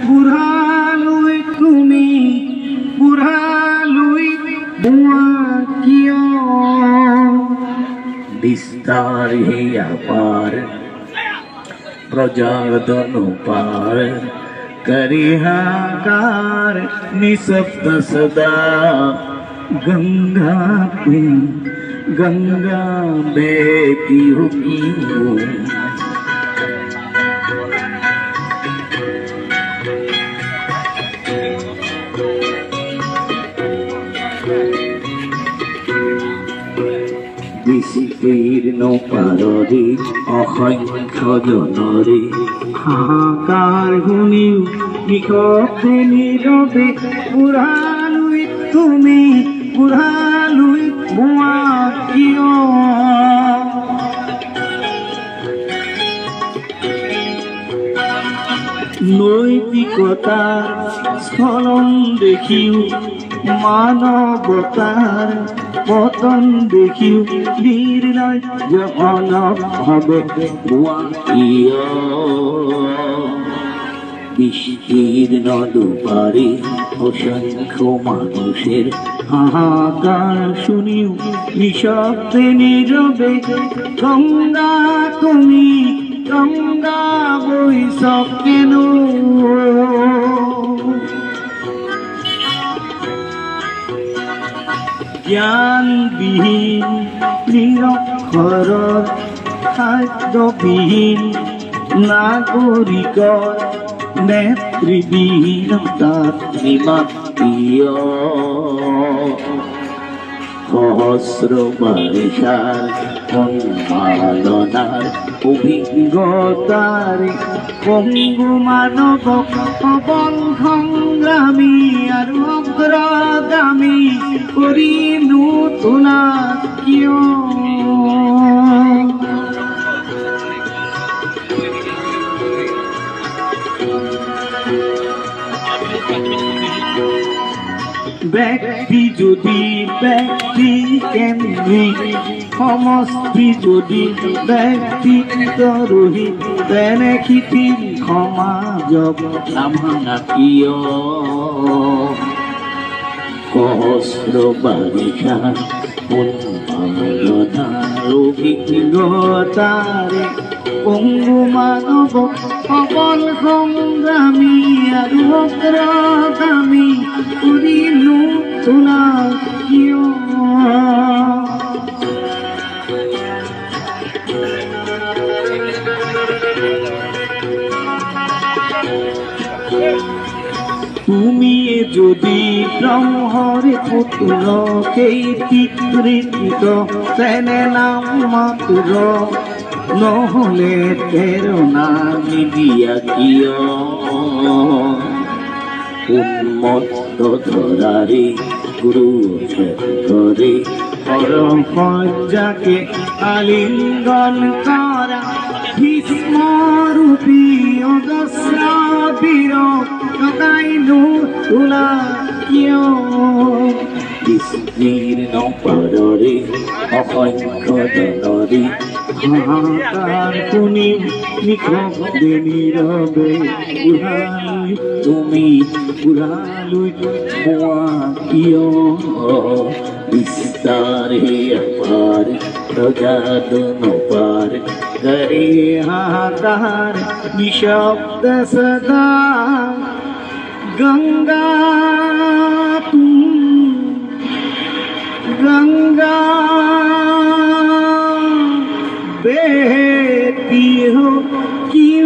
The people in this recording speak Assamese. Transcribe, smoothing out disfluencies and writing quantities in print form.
বুঢ়ালৈ তুমি বুঢ়ালৈ বোৱা কিয় বিস্তার হিয়া পার प्रजादन पार करी हाकार निशब्द सदा गंगा गंगा बहती हुई विशीर्ण पाररी असंख्य जनरे हाहाकार शुनिও निशब्दे নীরবে বুঢ়ালৈ তুমি বুঢ়ালৈ বোৱা কিয় নৈতিকতাৰ স্খলন দেখিও মানৱতাৰ পতন দেখিও নিৰ্ণয় অনভাবে বিস্তীৰ্ণ দুপাৰে অসংখ্য মানুষেৰ হাহাকাৰ শুনিও নিঃশব্দে নীৰবে গঙ্গা তুমি গঙ্গা বইছ কেন জ্ঞানবিহীন নিৰক্ষৰৰ খাদ্যবিহীন নাগৰিকৰ নেতৃবিহীনতাত নিমাতীয় সহস্ৰ বাৰিষাৰ সন্মালনাৰ অভিজ্ঞতাৰে পঙ্গু মানৱক সবল সংগ্ৰামী আৰু অগ্ৰগামী কৰিনো তোলা কিয় ব্যক্তি যদি ব্যক্তি কেন্দ্ৰিক সমষ্টি যদি ব্যক্তিত্ব ৰহিত তেনে কৃত্ৰিম সমাজক নাভাঙা কিয় সহস্ৰ বাৰিষা উন্মাদনাৰ অভিজ্ঞতাৰে পঙ্গু মানৱক সবল সংগ্ৰামী আৰু অগ্ৰগামী কৰিনো তোলা কিয় তুমি যদি ব্ৰহ্মৰে পুত্ৰ সেই পিতৃকৃত তেনে নাম মাত্ৰ নহলে প্ৰেৰণা নিদিয়া কিয় উন্মত্ত ধৰাৰে কুৰুক্ষেত্ৰৰে পৰমপৰ্যাকে আলিংগন কৰা ভীষ্মৰূপী অজস্ৰ বীৰক লগাইনো তোলা কিয় বিস্তীৰ্ণ পাৰৰে অসংখ্য জনৰে হাহাকাৰ শুনি নিশব্দে নীৰৱে বুঢ়ালৈ তুমি বুঢ়ালৈ বোৱা কিয় বিস্তাৰ পাৰ প্ৰজাদন পাৰ करे हाहाकार निशब्द सदा गंगा तुम गंगा बहती हो कि